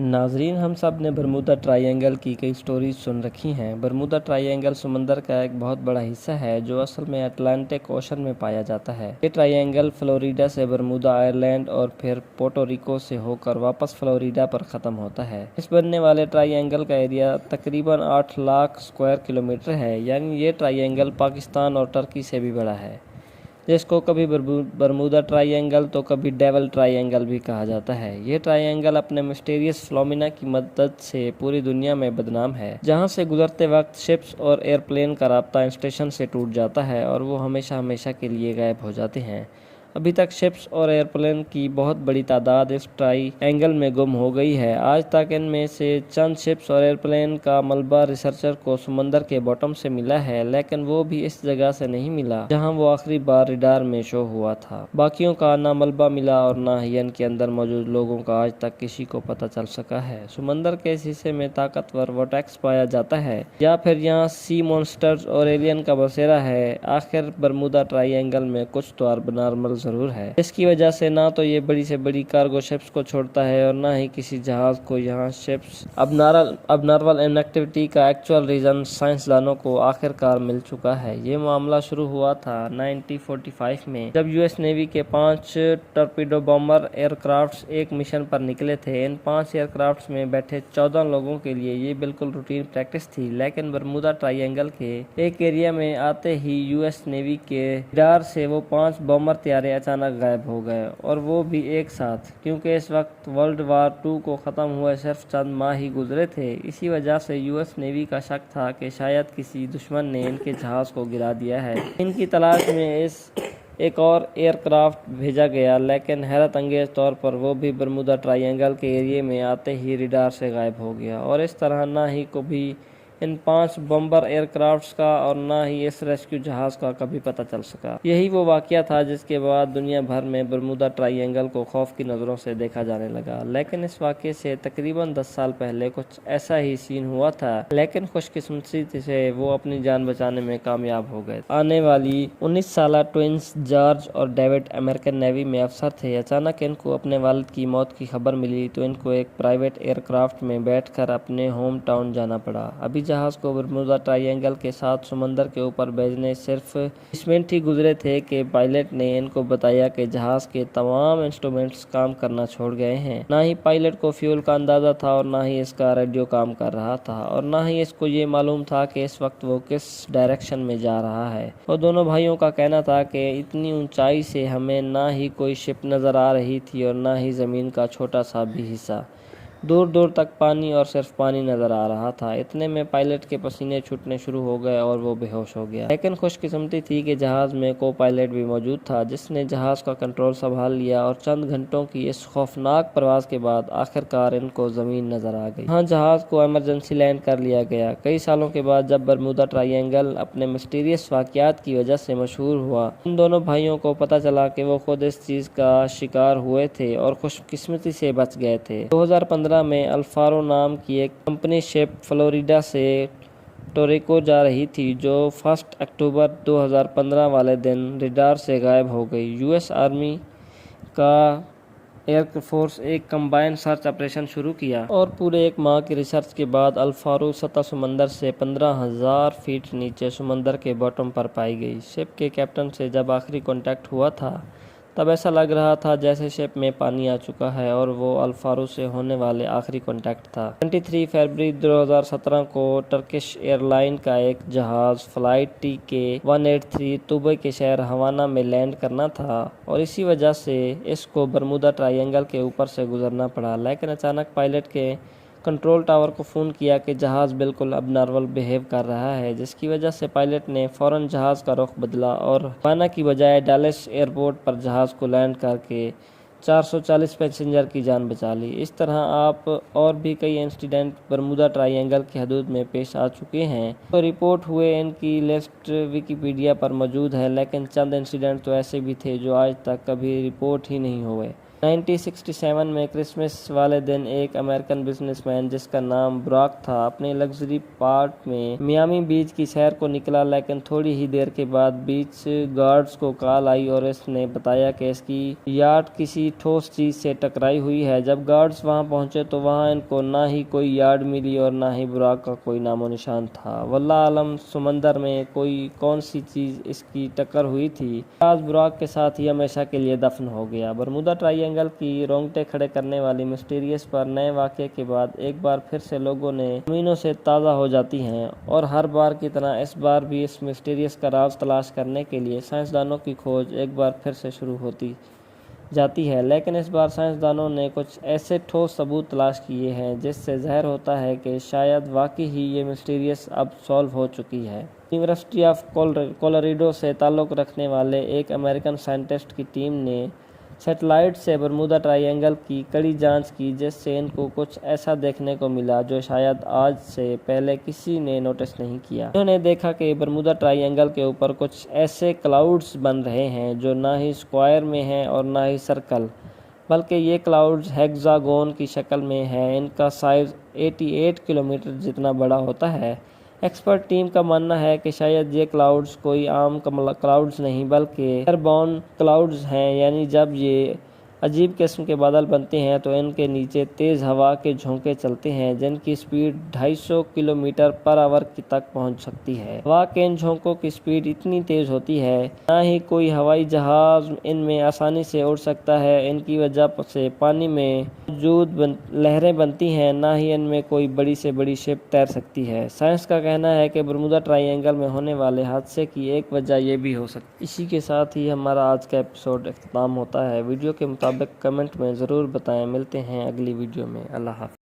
ناظرین، ہم سب نے برمودا ٹرائی اینگل کی کئی سٹوریز سن رکھی ہیں۔ برمودا ٹرائی اینگل سمندر کا ایک بہت بڑا حصہ ہے جو اصل میں اٹلانٹک اوشن میں پایا جاتا ہے۔ یہ ٹرائی اینگل فلوریڈا سے برمودا آئرلینڈ اور پھر پورٹو ریکو سے ہو کر واپس فلوریڈا پر ختم ہوتا ہے۔ اس بننے والے ٹرائی اینگل کا ایریا تقریباً 8 لاکھ اسکوائر کلومیٹر ہے، یعنی یہ ٹرائی اینگل پاکستان اور ترکی سے بھی بڑا ہے، جس کو کبھی برمودا ٹرائی اینگل تو کبھی ڈیول ٹرائی اینگل بھی کہا جاتا ہے۔ یہ ٹرائی اینگل اپنے مسٹیریس فنومینا کی مدد سے پوری دنیا میں بدنام ہے، جہاں سے گزرتے وقت شپس اور ایئرپلین کا رابطہ اسٹیشن سے ٹوٹ جاتا ہے اور وہ ہمیشہ ہمیشہ کے لیے غائب ہو جاتے ہیں۔ ابھی تک شپس اور ایئرپلین کی بہت بڑی تعداد اس ٹرائی اینگل میں گم ہو گئی ہے۔ آج تک ان میں سے چند شپس اور ایئرپلین کا ملبہ ریسرچر کو سمندر کے باٹم سے ملا ہے، لیکن وہ بھی اس جگہ سے نہیں ملا جہاں وہ آخری بار ریڈار میں شو ہوا تھا۔ باقیوں کا نہ ملبہ ملا اور نہ ہی ان کے اندر موجود لوگوں کا آج تک کسی کو پتہ چل سکا ہے۔ سمندر کے اس حصے میں طاقتور وورٹیکس پایا جاتا ہے یا پھر یہاں سی مونسٹرز اور ایلین کا بسیرا ہے۔ آخر برمودا ٹرائی اینگل میں کچھ تو ابنارمل ضرور ہے، جس کی وجہ سے نہ تو یہ بڑی سے بڑی کارگو شپس کو چھوڑتا ہے اور نہ ہی کسی جہاز کو یہاں شپس ابنارمل انیکٹیویٹی کا ایکچوئل ریزن سائنسدانوں کو آخر کار مل چکا ہے۔ یہ معاملہ شروع ہوا تھا 1945 میں، جب یو ایس نیوی کے 5 ٹورپیڈو بامبر ایئر کرافٹس ایک مشن پر نکلے تھے۔ ان 5 ایئر کرافٹس میں بیٹھے 14 لوگوں کے لیے یہ بالکل روٹین پریکٹس تھی، لیکن برمودا ٹرائی اینگل کے ایک ایریا میں آتے ہی یو ایس نیوی کے ریڈار سے وہ 5 بامبر طیارے اچانک غائب ہو گئے، اور وہ بھی ایک ساتھ، کیونکہ اس وقت ورلڈ وار 2 کو ختم ہوئے صرف چند ماہ ہی گزرے تھے۔ اسی وجہ سے یو ایس نیوی کا شک تھا کہ شاید کسی دشمن نے ان کے جہاز کو گرا دیا ہے۔ ان کی تلاش میں ایک اور ایئر کرافٹ بھیجا گیا، لیکن حیرت انگیز طور پر وہ بھی برمودا ٹرائی اینگل کے ایریا میں آتے ہی ریڈار سے غائب ہو گیا، اور اس طرح نہ ہی کبھی ان 5 بمبر ایئر کرافٹس کا اور نہ ہی اس ریسکیو جہاز کا کبھی پتہ چل سکا۔ یہی وہ واقعہ تھا جس کے بعد دنیا بھر میں برمودا ٹرائی اینگل کو خوف کی نظروں سے دیکھا جانے لگا۔ لیکن اس واقعے سے تقریباً 10 سال پہلے کچھ ایسا ہی سین ہوا تھا، لیکن خوش قسمتی سے وہ اپنی جان بچانے میں کامیاب ہو گئے۔ آنے والی 19 سالہ ٹوئنز جارج اور ڈیوڈ امریکن نیوی میں افسر تھے۔ اچانک ان کو اپنے والد کی موت کی خبر ملی تو ان کو ایک پرائیویٹ ایئر کرافٹ میں بیٹھ کر اپنے ہوم ٹاؤن جانا پڑا۔ ابھی جہاز کو برمودا ٹرائی اینگل کے ساتھ سمندر کے اوپر بھیجنے صرف 20 منٹ ہی گزرے تھے کہ پائلٹ نے ان کو بتایا کہ جہاز کے تمام انسٹرومنٹس کام کرنا چھوڑ گئے ہیں۔ نہ ہی پائلٹ کو فیول کا اندازہ تھا اور نہ ہی اس کا ریڈیو کام کر رہا تھا، اور نہ ہی اس کو یہ معلوم تھا کہ اس وقت وہ کس ڈائریکشن میں جا رہا ہے۔ اور دونوں بھائیوں کا کہنا تھا کہ اتنی اونچائی سے ہمیں نہ ہی کوئی شپ نظر آ رہی تھی اور نہ ہی زمین کا چھوٹا سا بھی حصہ۔ دور دور تک پانی اور صرف پانی نظر آ رہا تھا۔ اتنے میں پائلٹ کے پسینے چھوٹنے شروع ہو گئے اور وہ بے ہوش ہو گیا۔ لیکن خوش قسمتی تھی کہ جہاز میں کو پائلٹ بھی موجود تھا، جس نے جہاز کا کنٹرول سنبھال لیا، اور چند گھنٹوں کی اس خوفناک پرواز کے بعد آخر کار ان کو زمین نظر آ گئی۔ ہاں، جہاز کو ایمرجنسی لینڈ کر لیا گیا۔ کئی سالوں کے بعد جب برمودا ٹرائی اینگل اپنے مسٹیریس واقعات کی وجہ سے مشہور ہوا، ان دونوں بھائیوں کو پتہ چلا کہ وہ خود اس چیز کا شکار ہوئے تھے اور خوش قسمتی سے بچ گئے تھے۔ 2015 میں الفارو نام کی ایک کمپنی شپ فلوریڈا سے ٹوریکو جا رہی تھی، جو 1 اکتوبر 2015 والے دن ریڈار سے غائب ہو گئی۔ یو ایس آرمی کا ایئر فورس ایک کمبائن سرچ آپریشن شروع کیا، اور پورے 1 ماہ کی ریسرچ کے بعد الفارو سطح سمندر سے 15,000 فیٹ نیچے سمندر کے باٹم پر پائی گئی۔ شپ کے کیپٹن سے جب آخری کانٹیکٹ ہوا تھا، تب ایسا لگ رہا تھا جیسے شپ میں پانی آ چکا ہے، اور وہ الفارو سے ہونے والے آخری کانٹیکٹ تھا۔ 23 فروری 2017 کو ٹرکش ایئر لائن کا ایک جہاز فلائٹ ٹی کے 183 دبئی کے شہر ہوانہ میں لینڈ کرنا تھا، اور اسی وجہ سے اس کو برمودا ٹرائی اینگل کے اوپر سے گزرنا پڑا۔ لیکن اچانک پائلٹ کے کنٹرول ٹاور کو فون کیا کہ جہاز بالکل ابنارمل بہیو کر رہا ہے، جس کی وجہ سے پائلٹ نے فوراً جہاز کا رخ بدلا اور ہوانہ کی بجائے ڈالیس ایئرپورٹ پر جہاز کو لینڈ کر کے 440 پیسنجر کی جان بچا لی۔ اس طرح آپ اور بھی کئی انسیڈنٹ برمودا ٹرائی اینگل کی حدود میں پیش آ چکے ہیں تو رپورٹ ہوئے ان کی لسٹ ویکیپیڈیا پر موجود ہے، لیکن چند انسیڈنٹ تو ایسے بھی تھے جو آج تک کبھی رپورٹ ہی نہیں ہوئے۔ 1967 میں کرسمس والے دن ایک امریکن بزنس مین جس کا نام براک تھا اپنے لگژری پارٹ میں میامی بیچ کی سیر کو نکلا، لیکن تھوڑی ہی دیر کے بعد بیچ گارڈز کو کال آئی اور اس نے بتایا کہ اس کی یاٹ کسی ٹھوس چیز سے ٹکرائی ہوئی ہے۔ جب گارڈز وہاں پہنچے تو وہاں ان کو نہ ہی کوئی یاٹ ملی اور نہ ہی براک کا کوئی نام و نشان تھا۔ واللہ عالم سمندر میں کون سی چیز اس کی ٹکر ہوئی تھی، آج براک کے ساتھ ہی ہمیشہ کے لیے دفن ہو گیا۔ برمودا ٹرائی اینگل کی رونگٹے کھڑے کرنے والی مسٹیریس پر نئے واقعے کے بعد ایک بار پھر سے لوگوں نے زمینوں سے تازہ ہو جاتی ہیں، اور ہر بار کی طرح اس بار بھی اس مسٹیریس کا راز تلاش کرنے کے لیے سائنسدانوں کی کھوج ایک بار پھر سے شروع ہوتی جاتی ہے۔ لیکن اس بار سائنسدانوں نے کچھ ایسے ٹھوس ثبوت تلاش کیے ہیں جس سے ظاہر ہوتا ہے کہ شاید واقعی ہی یہ مسٹیریس اب سالو ہو چکی ہے۔ یونیورسٹی آف کولاریڈو سے تعلق رکھنے والے ایک امریکن سائنٹسٹ کی ٹیم نے سیٹلائٹ سے برمودا ٹرائی اینگل کی کڑی جانچ کی، جس سے ان کو کچھ ایسا دیکھنے کو ملا جو شاید آج سے پہلے کسی نے نوٹس نہیں کیا۔ انہوں نے دیکھا کہ برمودا ٹرائی اینگل کے اوپر کچھ ایسے کلاؤڈز بن رہے ہیں جو نہ ہی اسکوائر میں ہیں اور نہ ہی سرکل، بلکہ یہ کلاؤڈز ہیگزاگون کی شکل میں ہیں۔ ان کا سائز 88 کلومیٹر جتنا بڑا ہوتا ہے۔ ایکسپرٹ ٹیم کا ماننا ہے کہ شاید یہ کلاؤڈز کوئی عام کلاؤڈز نہیں بلکہ ایئر باؤنڈ کلاؤڈز ہیں، یعنی جب یہ عجیب قسم کے بادل بنتے ہیں تو ان کے نیچے تیز ہوا کے جھونکے چلتے ہیں جن کی سپیڈ 250 کلومیٹر پر آور تک پہنچ سکتی ہے۔ ہوا کے ان جھونکوں کی سپیڈ اتنی تیز ہوتی ہے نہ ہی کوئی ہوائی جہاز ان میں آسانی سے اڑ سکتا ہے۔ ان کی وجہ سے پانی میں موجود لہریں بنتی ہیں، نہ ہی ان میں کوئی بڑی سے بڑی شپ تیر سکتی ہے۔ سائنس کا کہنا ہے کہ برمودا ٹرائی اینگل میں ہونے والے حادثے کی ایک وجہ یہ بھی ہو سکتی ہے۔ اسی کے ساتھ ہی ہمارا آج کا ایپیسوڈ اختتام ہوتا ہے۔ ویڈیو کے مطابق کمنٹ میں ضرور بتائیں۔ ملتے ہیں اگلی ویڈیو میں۔ اللہ حافظ۔